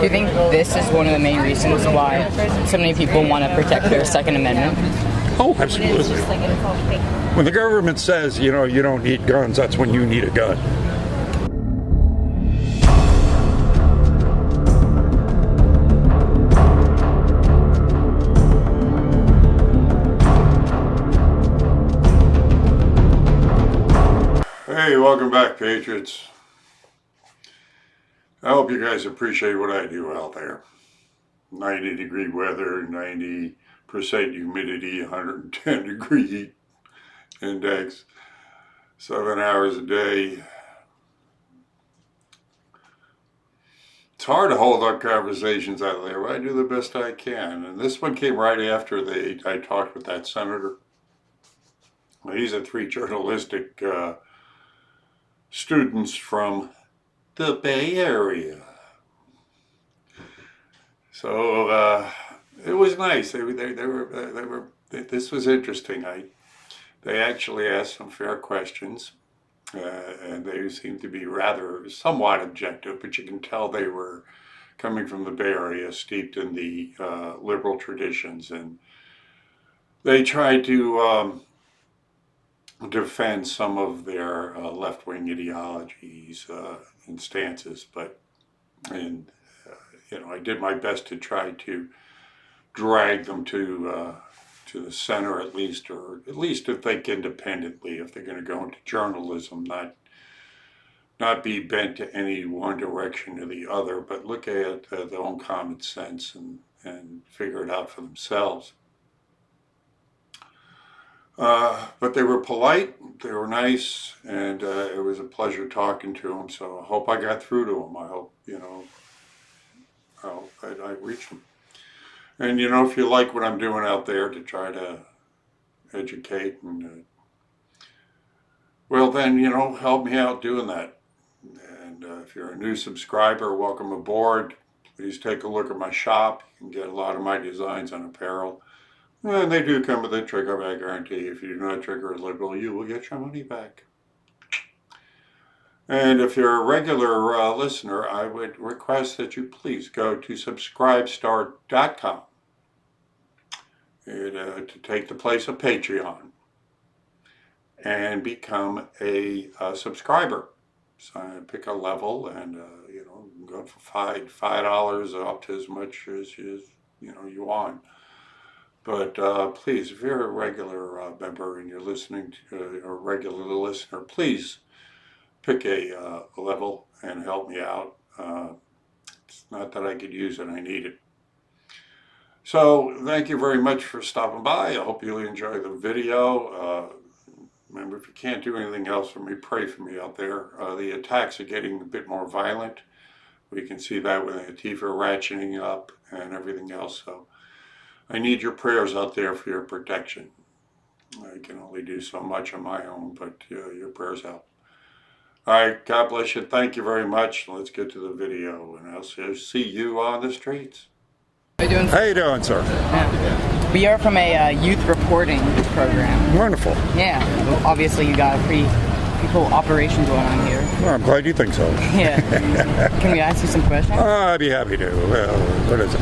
Do you think this is one of the main reasons why so many people want to protect their Second Amendment? Oh, absolutely. When the government says, you don't need guns, that's when you need a gun. Hey, welcome back, Patriots. I hope you guys appreciate what I do out there. 90-degree weather, 90% humidity, 110-degree heat index, 7 hours a day. It's hard to hold up conversations out there, but I do the best I can. And this one came right after I talked with that senator. Well, he's at 3 journalistic students from the Bay Area. So it was nice. This was interesting. They actually asked some fair questions, and they seemed to be somewhat objective, but you can tell they were coming from the Bay Area, steeped in the liberal traditions, and they tried to defend some of their left-wing ideologies and stances, I did my best to try to drag them to the center at least, or at least to think independently if they're going to go into journalism, not be bent to any one direction or the other, but look at their own common sense and figure it out for themselves. But they were polite, they were nice, and it was a pleasure talking to them. So I hope I got through to them. I hope, I reached them. And, if you like what I'm doing out there to try to educate, and well, then, help me out doing that. And if you're a new subscriber, welcome aboard. Please take a look at my shop. You can get a lot of my designs on apparel. And they do come with a trigger back guarantee. If you do not trigger a liberal, you will get your money back. And if you're a regular listener, I would request that you please go to subscribestar.com to take the place of Patreon and become a subscriber. So pick a level, and go for $5 up to as much as you want. But please, if you're a regular member and you're listening to a regular listener, please pick a level and help me out. It's not that I could use it, I need it. So thank you very much for stopping by. I hope you enjoy the video. Remember, if you can't do anything else for me, pray for me out there. The attacks are getting a bit more violent. We can see that with Antifa ratcheting up and everything else. So I need your prayers out there for your protection. I can only do so much on my own, but your prayers help. All right, God bless you. Thank you very much. Let's get to the video, and I'll see you on the streets. How you doing, sir? Yeah. We are from a youth reporting program. Wonderful. Yeah. Obviously, you got a pretty cool operation going on here. Well, I'm glad you think so. Yeah. Can we ask you some questions? I'd be happy to. What is it?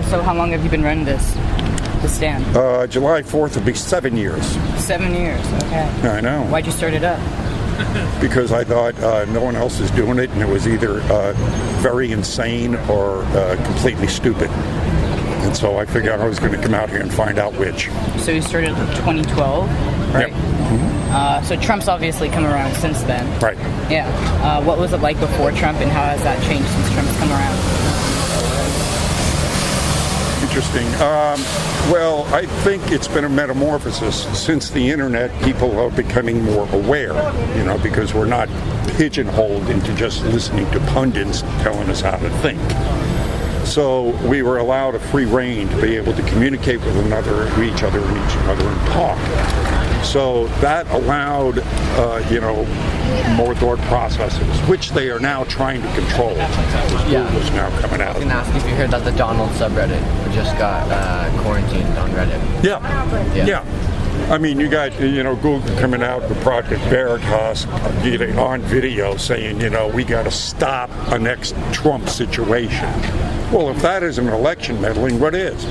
So how long have you been running this stand? July 4th will be 7 years. 7 years, okay. I know. Why'd you start it up? Because I thought no one else is doing it, and it was either very insane or completely stupid. And so I figured I was going to come out here and find out which. So you started in 2012, right? Yep. Mm-hmm. So Trump's obviously come around since then. Right. Yeah. What was it like before Trump, and how has that changed since Trump's come around? Interesting. Well, I think it's been a metamorphosis since the internet. People are becoming more aware, because we're not pigeonholed into just listening to pundits telling us how to think. So we were allowed a free rein to be able to communicate with each other, and talk. So that allowed, more thought processes, which they are now trying to control. Google's now coming out. I was going to ask if you heard that the Donald subreddit just got quarantined on Reddit. Yeah. I mean, you got, Google coming out with Project Veritas on video saying, we got to stop a next Trump situation. Well, if that isn't election meddling, what is?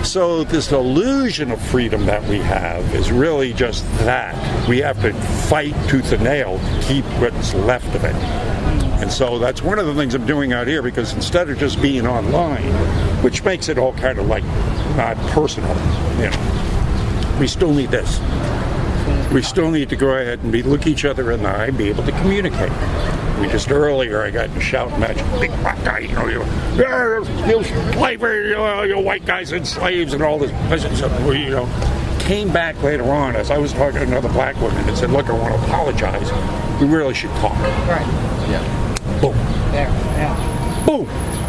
So this illusion of freedom that we have is really just that. We have to fight tooth and nail to keep what's left of it. And so that's one of the things I'm doing out here, because instead of just being online, which makes it all kind of like not personal, we still need this. We still need to go ahead and look each other in the eye and be able to communicate. Just earlier, I got in a shouting match. Big black guy, you slavery, you white guys and slaves and all this. Came back later on as I was talking to another black woman and said, look, I want to apologize. We really should talk. Right. Yeah. Boom. There. Yeah. Boom.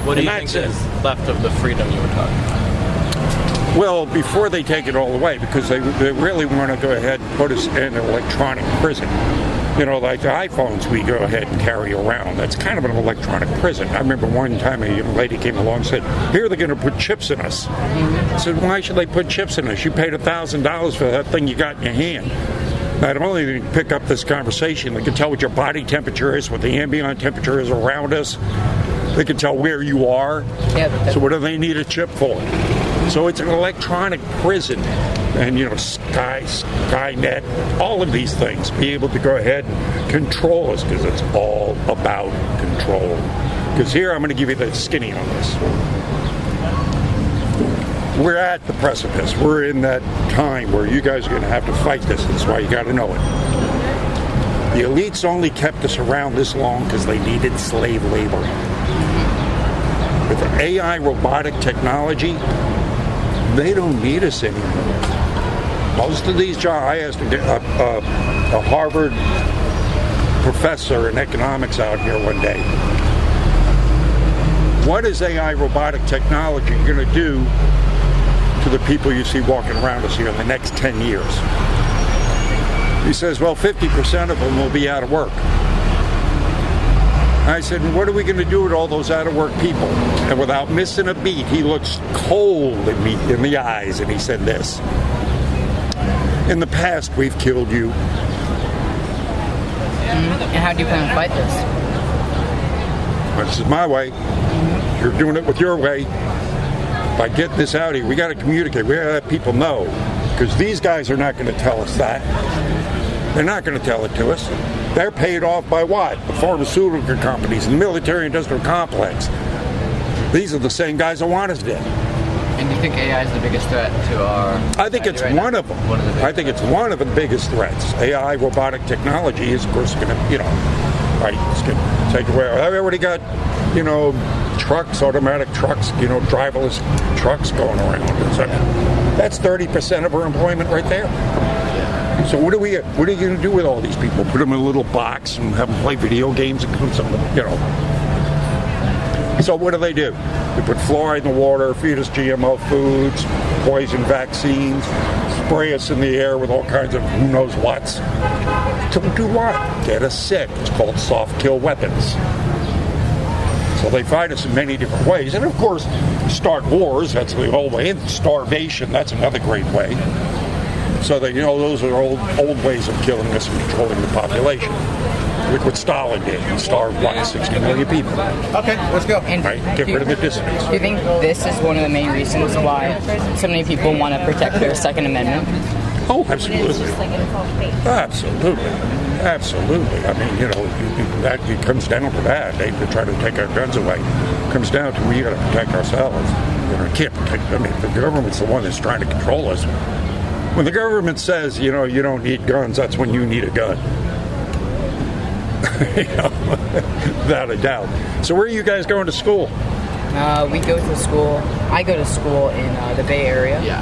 What do you think is left of the freedom you were talking about? Well, before they take it all away, because they really want to go ahead and put us in an electronic prison. Like the iPhones we go ahead and carry around. That's kind of an electronic prison. I remember one time a young lady came along and said, here they're going to put chips in us. I said, why should they put chips in us? You paid $1,000 for that thing you got in your hand. Not only do you pick up this conversation, they can tell what your body temperature is, what the ambient temperature is around us. They can tell where you are. So what do they need a chip for? So it's an electronic prison. And, Skynet, all of these things, be able to go ahead and control us, because it's all about control. Because here, I'm going to give you the skinny on this. We're at the precipice. We're in that time where you guys are going to have to fight this. That's why you got to know it. The elites only kept us around this long because they needed slave labor. With AI robotic technology, they don't need us anymore. Most of these jobs, I asked a Harvard professor in economics out here one day, what is AI robotic technology going to do to the people you see walking around us here in the next 10 years? He says, well, 50% of them will be out of work. I said, what are we going to do with all those out-of-work people? And without missing a beat, he looks cold at me in the eyes, and he said this. In the past, we've killed you. And how do you plan to fight this? Well, this is my way. You're doing it with your way. By getting this out here, we got to communicate. We got to let people know. Because these guys are not going to tell us that. They're not going to tell it to us. They're paid off by what? The pharmaceutical companies and the military-industrial complex. These are the same guys that want us dead. And do you think AI is the biggest threat to our... I think it's one of them. I think it's one of the biggest threats. AI, robotic technology is, of course, going to, it's going to take away. I've already got, trucks, automatic trucks, driverless trucks going around. So that's 30% of our employment right there. So what are you going to do with all these people? Put them in a little box and have them play video games and something, So what do? They put fluoride in the water, feed us GMO foods, poison vaccines, spray us in the air with all kinds of who knows whats. To do what? Get us sick. It's called soft kill weapons. So they fight us in many different ways. And of course, start wars, that's the old way. And starvation, that's another great way. So that, those are old ways of killing us and controlling the population. Look what Stalin did. He starved, 60 million people. Okay, let's go. And get rid of the dissidents. Do you think this is one of the main reasons why so many people want to protect their Second Amendment? Oh, absolutely. Absolutely. I mean, that it comes down to that. They try to take our guns away. It comes down to we got to protect ourselves. Can't protect. I mean, the government's the one that's trying to control us. When the government says, you don't need guns, that's when you need a gun. Without a doubt. So where are you guys going to school? We go to school. I go to school in the Bay Area. Yeah.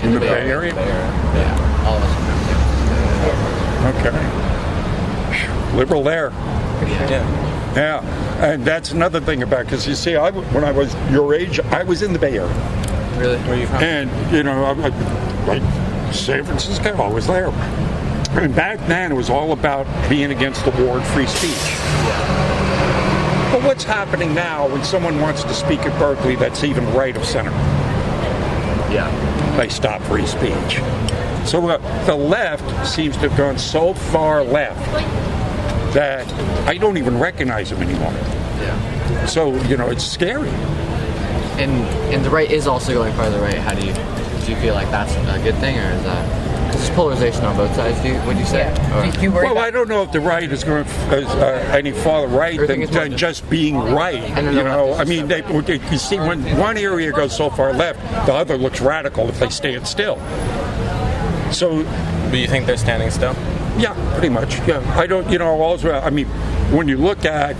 In the Bay Area? Yeah. All of us are from Okay. Liberal there. Yeah. Yeah. And that's another thing about, because you see, when I was your age, I was in the Bay Area. Really? Where are you from? And, like San Francisco, I was there. And back then, it was all about being against the war and free speech. Yeah. But what's happening now when someone wants to speak at Berkeley that's even right of center? Yeah. They stop free speech. So the left seems to have gone so far left that I don't even recognize them anymore. Yeah. So, it's scary. and the right is also going farther right. How do you feel like that's a good thing, or is that? Because there's polarization on both sides. Would you say? Yeah. Do you worry Well, I don't know if the right is going any farther right than just being right. You know, I mean, you see, when one area goes so far left, the other looks radical if they stand still. So, do you think they're standing still? Yeah, pretty much. Yeah, I don't. You know, also, I mean, when you look at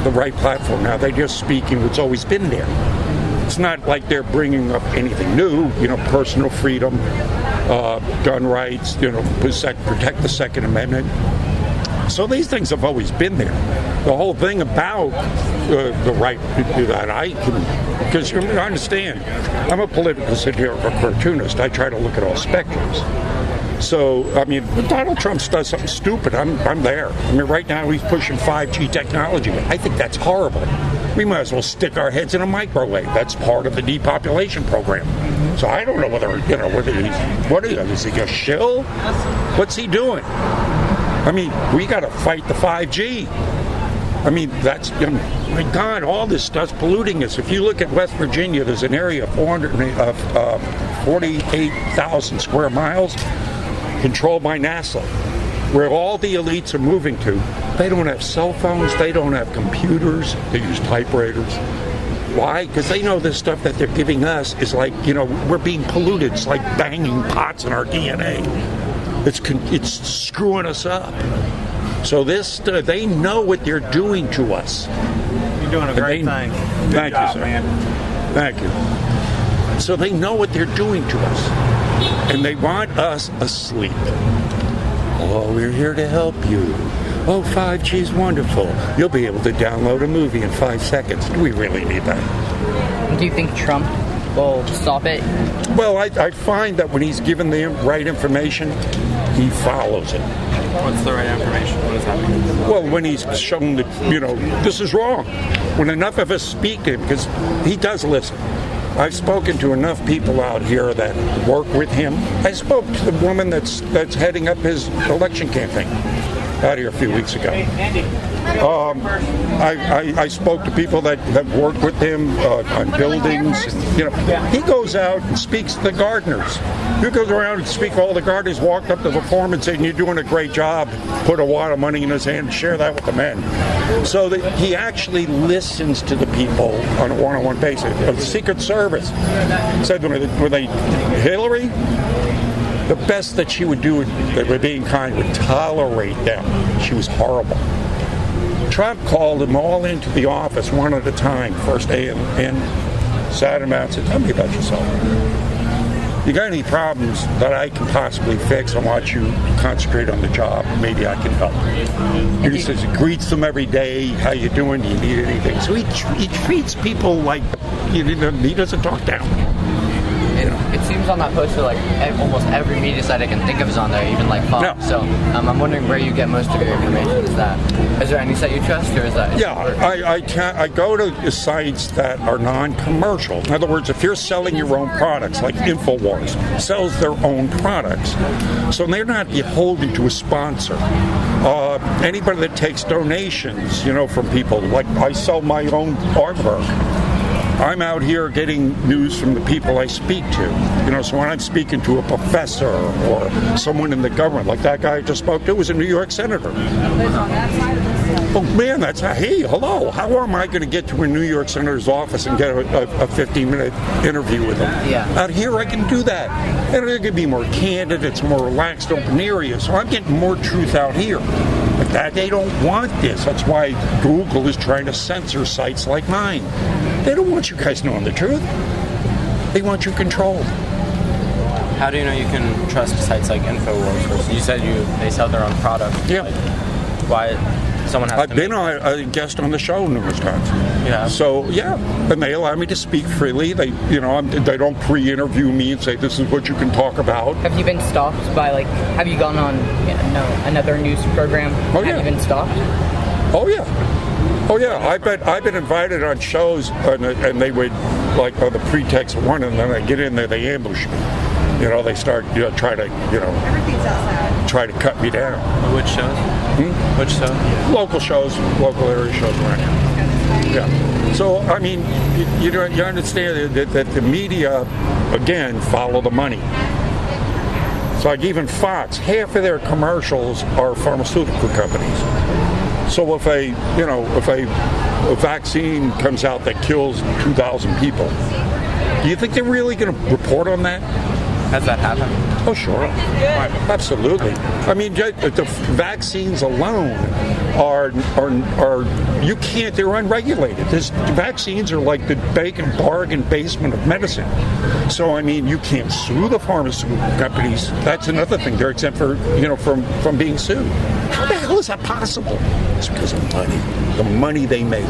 the right platform now, they're just speaking what's always been there. It's not like they're bringing up anything new. You know, personal freedom, gun rights. You know, protect the Second Amendment. So these things have always been there. The whole thing about the right to do that, I can, because you understand, I'm a political satirical cartoonist. I try to look at all spectrums. So, I mean, when Donald Trump does something stupid, I'm there. I mean, right now he's pushing 5G technology. I think that's horrible. We might as well stick our heads in a microwave. That's part of the depopulation program. So I don't know whether is he a shill? What's he doing? I mean, we got to fight the 5G. I mean, that's, my God, all this stuff's polluting us. If you look at West Virginia, there's an area of 48,000 square miles controlled by NASA, where all the elites are moving to. They don't have cell phones, they don't have computers, they use typewriters. Why? Because they know this stuff that they're giving us is like, we're being polluted. It's like banging pots in our DNA. It's screwing us up. So they know what they're doing to us. You're doing a great thing. Thank you, sir. Man. Thank you. So they know what they're doing to us. And they want us asleep. Oh, we're here to help you. Oh, 5G's wonderful. You'll be able to download a movie in 5 seconds. Do we really need that? Do you think Trump will stop it? Well, I find that when he's given the right information, he follows it. What's the right information? What does that mean? Well, when he's shown that, this is wrong. When enough of us speak to him, because he does listen. I've spoken to enough people out here that work with him. I spoke to the woman that's heading up his election campaign out here a few weeks ago. I spoke to people that have worked with him on buildings. He goes out and speaks to the gardeners. He goes around and speaks to all the gardeners, walked up to the foreman saying, "You're doing a great job," put a wad of money in his hand and share that with the men. So that he actually listens to the people on a one-on-one basis. The Secret Service said to me, were they Hillary? The best that she would do, that were being kind, would tolerate them. She was horrible. Trump called them all into the office one at a time, first day, and sat him out and said, "Tell me about yourself. You got any problems that I can possibly fix? I want you to concentrate on the job. Maybe I can help." And he says he greets them every day. "How you doing? Do you need anything?" So he treats people like he doesn't talk down. It seems on that poster like almost every media site I can think of is on there, even like Fox. Yeah. So I'm wondering where you get most of your information. Is there any site you trust, or is that? Yeah, I go to sites that are non-commercial. In other words, if you're selling your own products, like InfoWars sells their own products, so they're not beholden to a sponsor. Anybody that takes donations, from people, like I sell my own artwork. I'm out here getting news from the people I speak to. So when I'm speaking to a professor or someone in the government, like that guy I just spoke to was a New York senator. Oh man, hey, hello. How am I going to get to a New York senator's office and get a 15-minute interview with him? Yeah. Out here I can do that. And it can be more candid, it's more relaxed, open area. So I'm getting more truth out here. But that they don't want this. That's why Google is trying to censor sites like mine. They don't want you guys knowing the truth. They want you controlled. How do you know you can trust sites like InfoWars? You said they sell their own product. Yeah. Why? Someone has I've been a guest on the show numerous times. Yeah. So and they allow me to speak freely. They don't pre-interview me and say this is what you can talk about. Have you been stalked by have you gone on another news program? Oh, yeah. Have you been stalked? Oh yeah. Oh yeah, I've been invited on shows and they would on the pretext of one, and then I get in there, they ambush me. They start try to cut me down. Which shows? Which shows? Local shows, local area shows around here. Yeah. So, I mean, you understand that the media, again, follow the money. So like even Fox, half of their commercials are pharmaceutical companies. So if a vaccine comes out that kills 2,000 people, do you think they're really going to report on that? Has that happened? Oh, sure. Absolutely. I mean, the vaccines alone are you can't, they're unregulated. Vaccines are like the bargain basement of medicine. So, I mean, you can't sue the pharmaceutical companies. That's another thing. They're exempt from being sued. How the hell is that possible? It's because of money. The money they make.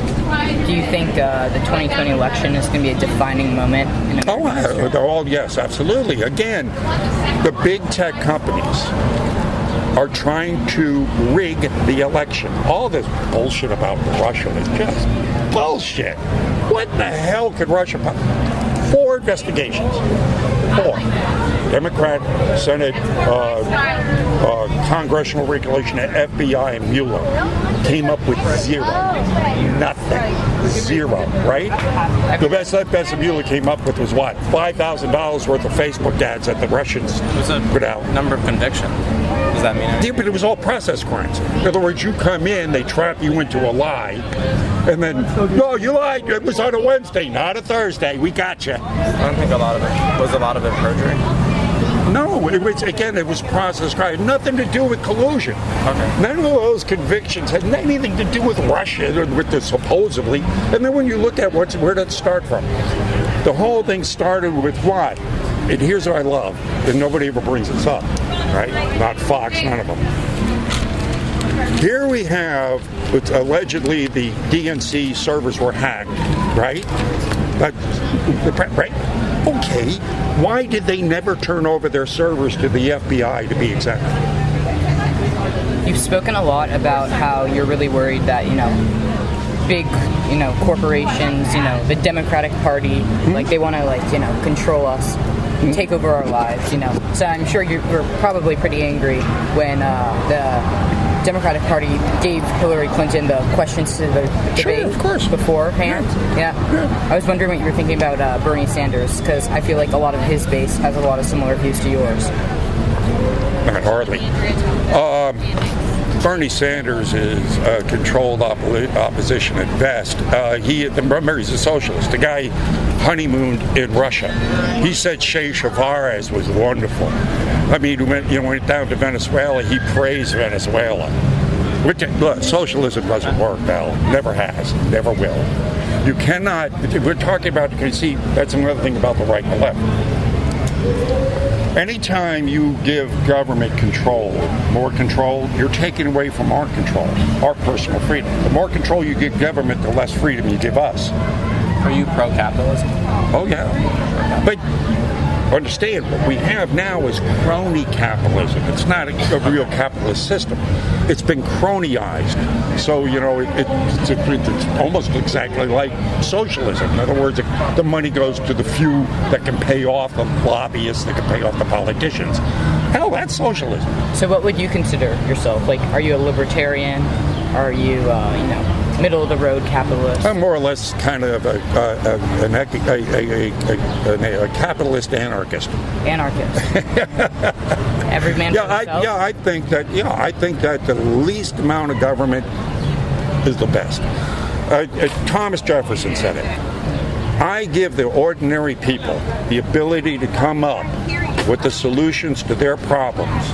Do you think the 2020 election is going to be a defining moment in American history? Oh, yes, absolutely. Again, the big tech companies are trying to rig the election. All this bullshit about Russia is just bullshit. What the hell could Russia... 4 investigations. 4. Democrat, Senate, Congressional Regulation, FBI, and Mueller came up with 0. Nothing. 0, right? The best that Mueller came up with was what? $5,000 worth of Facebook ads that the Russians put out. Number of conviction. Does that mean anything? Yeah, but it was all process crimes. In other words, you come in, they trap you into a lie, and then, no, you lied. It was on a Wednesday, not a Thursday. We got you. I don't think a lot of it perjury. No, it was process crime. Nothing to do with collusion. Okay. None of those convictions had anything to do with Russia, with the supposedly. And then when you look at where did it start from? The whole thing started with what? And here's what I love, and nobody ever brings this up, right? Not Fox, none of them. Here we have, allegedly the DNC servers were hacked, right? Right? Okay, why did they never turn over their servers to the FBI, to be exact? You've spoken a lot about how you're really worried that, big, corporations, the Democratic Party, they want to, control us, take over our lives, So I'm sure you're probably pretty angry when the Democratic Party gave Hillary Clinton the questions to the debate of course. beforehand. Yeah. I was wondering what you were thinking about Bernie Sanders, because I feel like a lot of his base has a lot of similar views to yours. Not hardly. Bernie Sanders is controlled opposition at best. Remember, he's a socialist. The guy honeymooned in Russia. He said Che Guevara was wonderful. I mean, he went down to Venezuela. He praised Venezuela. Look, socialism doesn't work, Al. Never has. Never will. You cannot. We're talking about. You see, that's another thing about the right and the left. Anytime you give government more control, you're taking away from our control, our personal freedom. The more control you give government, the less freedom you give us. Are you pro-capitalism? Oh, yeah. But understand, what we have now is crony capitalism. It's not a real capitalist system. It's been cronyized. So, it's almost exactly like socialism. In other words, the money goes to the few that can pay off the lobbyists, that can pay off the politicians. Hell, that's socialism. So what would you consider yourself? Are you a libertarian? Are you, middle-of-the-road capitalist? I'm more or less kind of a capitalist anarchist. Anarchist. Every man for himself? I think that the least amount of government is the best. Thomas Jefferson said it. I give the ordinary people the ability to come up with the solutions to their problems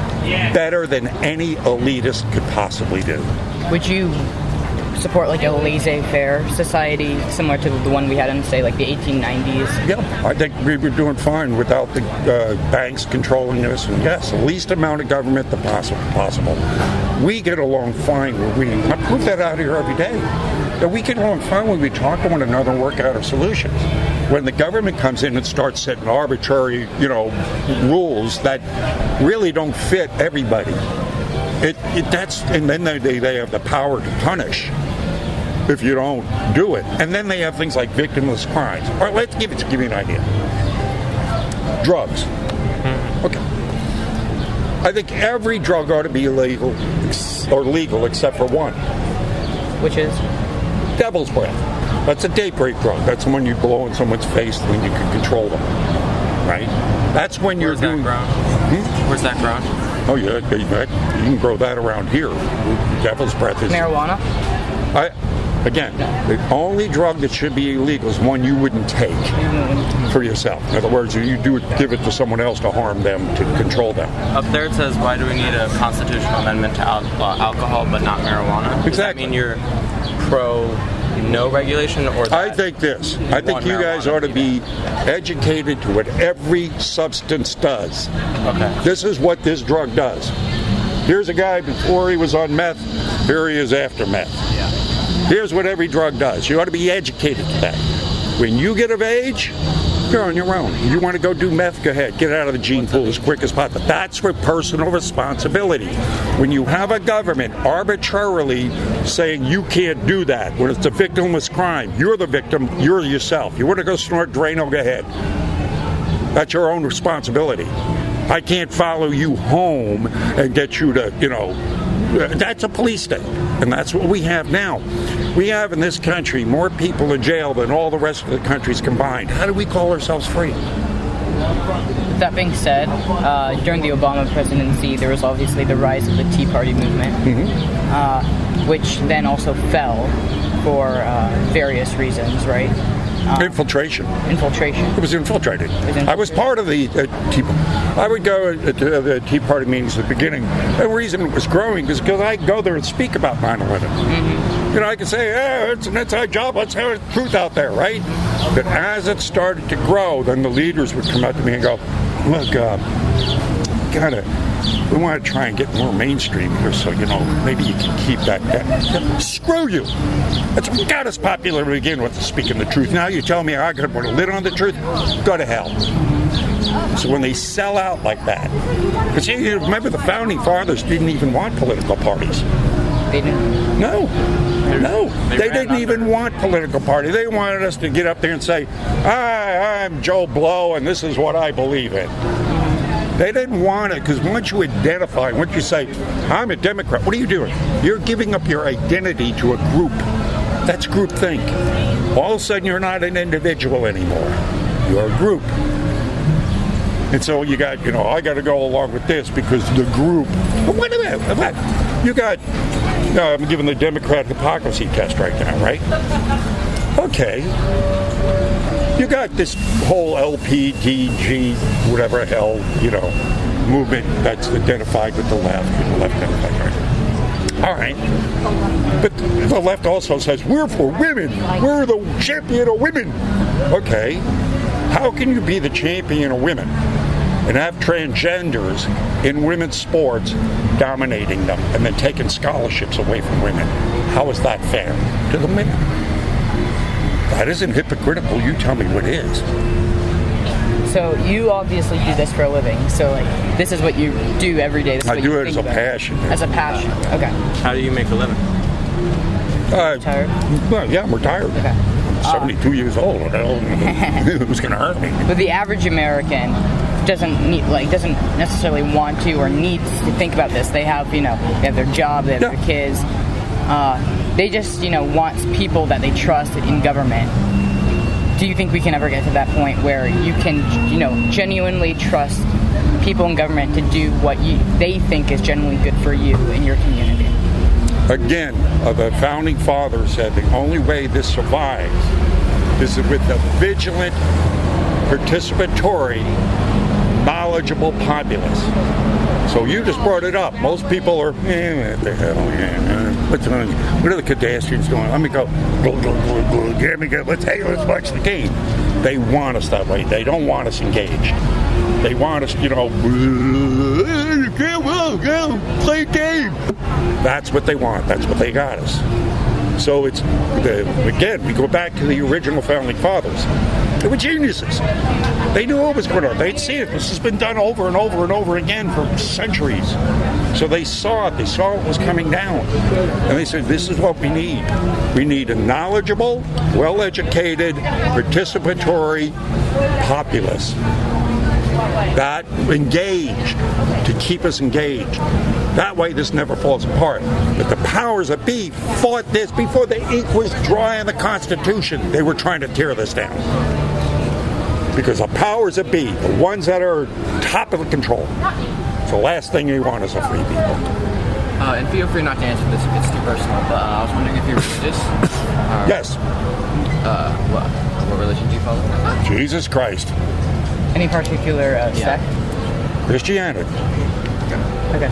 better than any elitist could possibly do. Would you support a laissez-faire society similar to the one we had in, say, the 1890s? Yeah, I think we were doing fine without the banks controlling us. And yes, the least amount of government possible. We get along fine I prove that out here every day. That we get along fine when we talk to one another and work out our solutions. When the government comes in and starts setting arbitrary, rules that really don't fit everybody, and then they have the power to punish if you don't do it. And then they have things like victimless crimes. All right, let's give you an idea. Drugs. Okay. I think every drug ought to be illegal or legal except for one. Which is? Devil's breath. That's a daybreak drug. That's when you blow in someone's face and you can control them, right? That's when you're doing. Where's that grown? Oh yeah, you can grow that around here. Devil's breath is Marijuana? Again, the only drug that should be illegal is one you wouldn't take for yourself. In other words, you do give it to someone else to harm them, to control them. Up there it says, why do we need a constitutional amendment to alcohol but not marijuana? Does that mean you're pro no regulation, or I think this. I think you guys ought to be educated to what every substance does. Okay. This is what this drug does. Here's a guy before he was on meth. Here he is after meth. Yeah. Here's what every drug does. You ought to be educated to that. When you get of age, you're on your own. You want to go do meth, go ahead. Get out of the gene pool as quick as possible. That's for personal responsibility. When you have a government arbitrarily saying you can't do that, when it's a victimless crime, you're the victim, you're yourself. You want to go snort Drano, go ahead. That's your own responsibility. I can't follow you home and get you to, that's a police state, and that's what we have now. We have in this country more people in jail than all the rest of the countries combined. How do we call ourselves free? With that being said, during the Obama presidency, there was obviously the rise of the Tea Party movement, which then also fell for various reasons, right? Infiltration. Infiltration. It was infiltrated. I was part of the Tea Party. I would go to the Tea Party meetings at the beginning. The reason it was growing is because I go there and speak about 9/11. I can say, it's an inside job, let's have the truth out there, right? But as it started to grow, then the leaders would come up to me and go, look, we want to try and get more mainstream here, so, maybe you can keep that down. Screw you! That's what got us popular to begin with, speaking the truth. Now you tell me I got to put a lid on the truth? Go to hell. So when they sell out like that, because you remember the founding fathers didn't even want political parties. They didn't? No. They didn't even want political party. They wanted us to get up there and say, I'm Joe Blow and this is what I believe in. They didn't want it, because once you identify, once you say, I'm a Democrat, what are you doing? You're giving up your identity to a group. That's groupthink. All of a sudden, you're not an individual anymore. You're a group. And so you got, I got to go along with this because the group. But wait a minute. You got, I'm giving the Democrat hypocrisy test right now, right? Okay. You got this whole LPDG, whatever hell, movement that's identified with the left, and the left identified right. All right. But the left also says, we're for women. We're the champion of women. Okay. How can you be the champion of women and have transgenders in women's sports dominating them and then taking scholarships away from women? How is that fair to the women? That isn't hypocritical. You tell me what is. So you obviously do this for a living. So this is what you do every day. I do it as a passion. As a passion. Okay. How do you make a living? Retired? Well, yeah, I'm retired. Okay. I'm 72 years old. Who's going to hurt me? But the average American doesn't necessarily want to or needs to think about this. They have, they have their job, they have their kids. They just, want people that they trust in government. Do you think we can ever get to that point where you can, genuinely trust people in government to do what they think is genuinely good for you and your community? Again, the founding fathers said the only way this survives is with a vigilant, participatory, knowledgeable populace. So you just brought it up. Most people are, what the hell, what are the pedestrians doing? Let me go, let's watch the game. They want us that way. They don't want us engaged. They want us, go play a game. That's what they want. That's what they got us. So it's, again, we go back to the original founding fathers. They were geniuses. They knew what was going on. They'd seen it. This has been done over and over and over again for centuries. So they saw it. They saw what was coming down. And they said, this is what we need. We need a knowledgeable, well-educated, participatory populace. that engaged to keep us engaged. That way this never falls apart. But the powers that be fought this before the ink was dry on the Constitution. They were trying to tear this down. Because the powers that be, the ones that are top of the control, it's the last thing they want is a free people. And feel free not to answer this if it's too personal, but I was wondering if you're religious. Yes. What religion do you follow? Jesus Christ. Any particular sect? Christianity. Okay.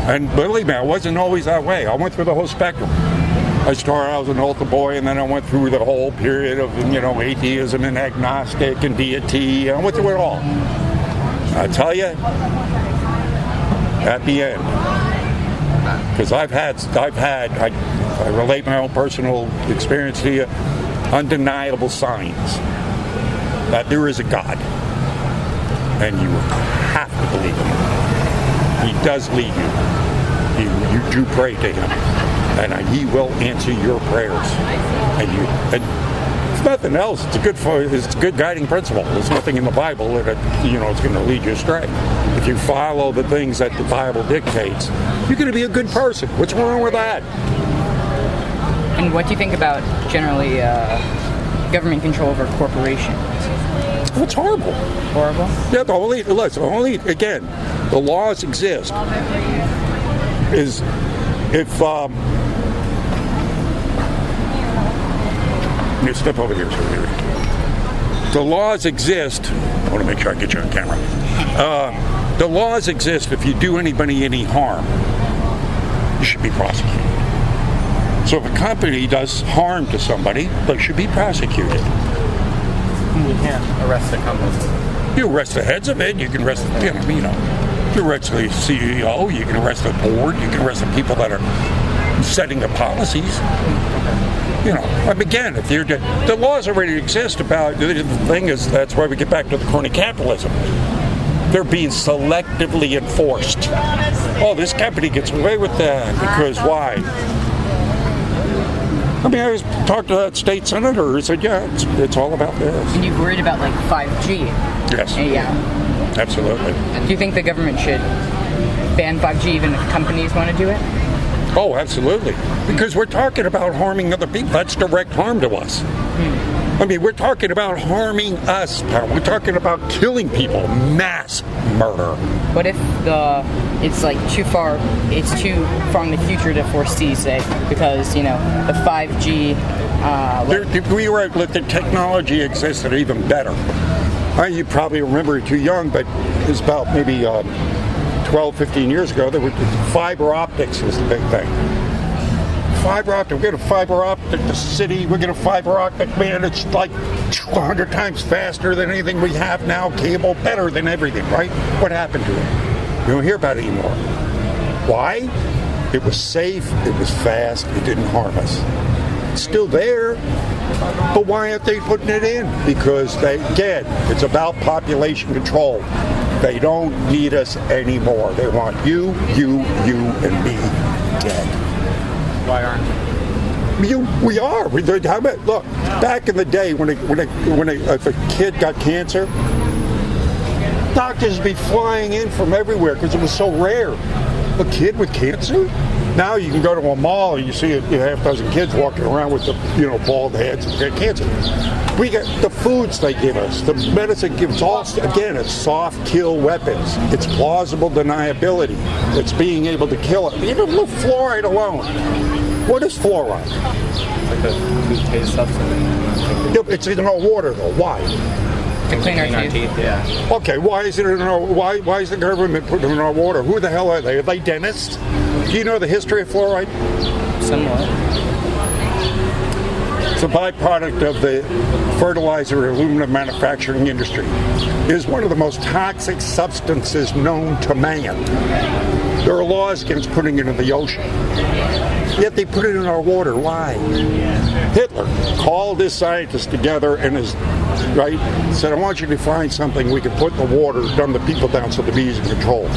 And believe me, I wasn't always that way. I went through the whole spectrum. I started out as an altar boy, and then I went through the whole period of, atheism and agnostic and deity. I went through it all. I tell you, at the end, because I relate my own personal experience to you, undeniable signs that there is a God, and you have to believe him. He does lead you. You do pray to him, and he will answer your prayers. And if nothing else, it's a good guiding principle. There's nothing in the Bible that it's going to lead you astray. If you follow the things that the Bible dictates, you're going to be a good person. What's wrong with that? And what do you think about generally government control over corporations? Well, it's horrible. Horrible? Yeah, the laws exist is if you step over here. The laws exist. I want to make sure I get you on camera. The laws exist if you do anybody any harm, you should be prosecuted. So if a company does harm to somebody, they should be prosecuted. You can't arrest the company. You arrest the heads of it. You can arrest, you arrest the CEO. You can arrest the board. You can arrest the people that are setting the policies. Again, if the laws already exist about the thing is that's why we get back to the crony capitalism. They're being selectively enforced. Oh, this company gets away with that because why? I was talking to that state senator who said, yeah, it's all about this. And you worried about 5G? Yes. Yeah. Absolutely. Do you think the government should ban 5G even if companies want to do it? Oh, absolutely. Because we're talking about harming other people. That's direct harm to us. We're talking about harming us. We're talking about killing people. Mass murder. What if it's too far in the future to foresee, say, because, the 5G... the technology existed even better. You probably remember it too young, but it was about maybe 12, 15 years ago. There were fiber optics was the big thing. Fiber optic, we're going to fiber optic the city, we're going to fiber optic, man, it's 200 times faster than anything we have now, cable, better than everything, right? What happened to it? You don't hear about it anymore. Why? It was safe, it was fast, it didn't harm us. It's still there, but why aren't they putting it in? Because it's about population control. They don't need us anymore. They want you, and me dead. Why aren't we are. Look, back in the day if a kid got cancer, doctors would be flying in from everywhere because it was so rare. A kid with cancer? Now you can go to a mall and you see a half dozen kids walking around with bald heads and get cancer. We get the foods they give us, the medicine gives us all, again, it's soft kill weapons. It's plausible deniability. It's being able to kill it. Even look, fluoride alone. What is fluoride? Like a toothpaste substance. It's in our water though. Why? To clean our teeth. Yeah. Okay, why is it in our? Why is the government putting it in our water? Who the hell are they? Are they dentists? Do you know the history of fluoride? Somewhat. It's a byproduct of the fertilizer and aluminum manufacturing industry. It is one of the most toxic substances known to man. There are laws against putting it in the ocean. Yet they put it in our water. Why? Hitler called his scientists together and said, I want you to find something we can put in the water, dumb the people down so the bees in control.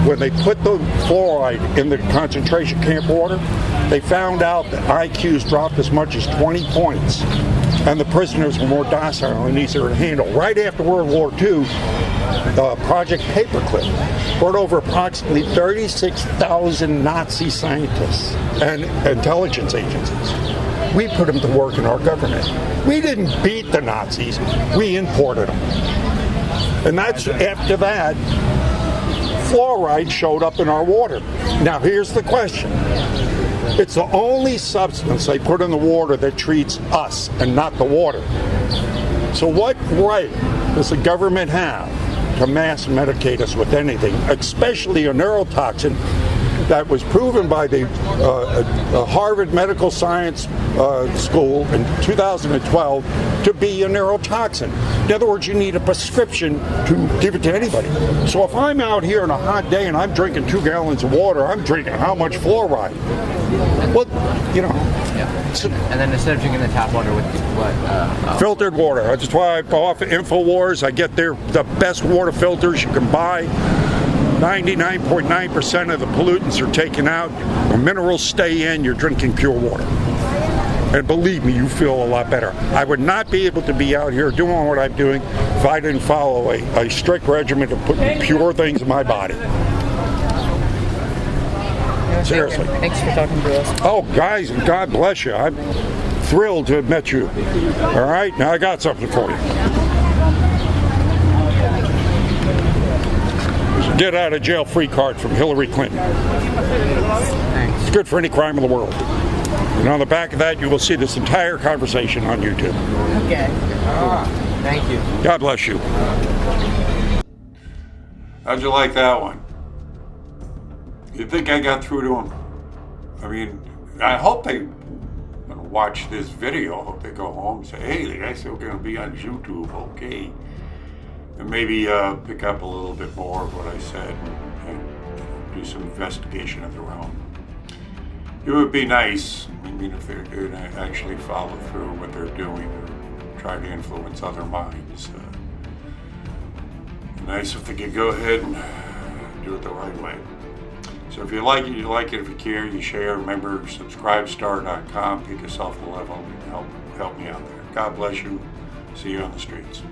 When they put the fluoride in the concentration camp water, they found out that IQs dropped as much as 20 points. and the prisoners were more docile and easier to handle. Right after World War II, Project Paperclip brought over approximately 36,000 Nazi scientists and intelligence agencies. We put them to work in our government. We didn't beat the Nazis, we imported them. And that's after that, fluoride showed up in our water. Now here's the question. It's the only substance they put in the water that treats us and not the water. So what right does the government have to mass medicate us with anything, especially a neurotoxin that was proven by the Harvard Medical Science School in 2012 to be a neurotoxin? In other words, you need a prescription to give it to anybody. So if I'm out here on a hot day and I'm drinking 2 gallons of water, I'm drinking how much fluoride? Well, you know. Yeah. And then instead of drinking the tap water with what? Filtered water. That's why I go off of InfoWars. I get the best water filters you can buy. 99.9% of the pollutants are taken out. The minerals stay in. You're drinking pure water. And believe me, you feel a lot better. I would not be able to be out here doing what I'm doing if I didn't follow a strict regimen of putting pure things in my body. Seriously. Thanks for talking to us. Oh, guys, God bless you. I'm thrilled to have met you. All right, now I got something for you. Get out of jail free card from Hillary Clinton. Thanks. It's good for any crime in the world. And on the back of that, you will see this entire conversation on YouTube. Okay. Thank you. God bless you. How'd you like that one? You think I got through to them? I mean, I hope they watch this video. I hope they go home and say, hey, the guy's still going to be on YouTube, okay. And maybe pick up a little bit more of what I said and do some investigation of their own. It would be nice, I mean, if they're going to actually follow through what they're doing or try to influence other minds. Nice if they could go ahead and do it the right way. So if you like it, you like it. If you care, you share. Remember, subscribestar.com. Pick yourself a level and help me out there. God bless you. See you on the streets.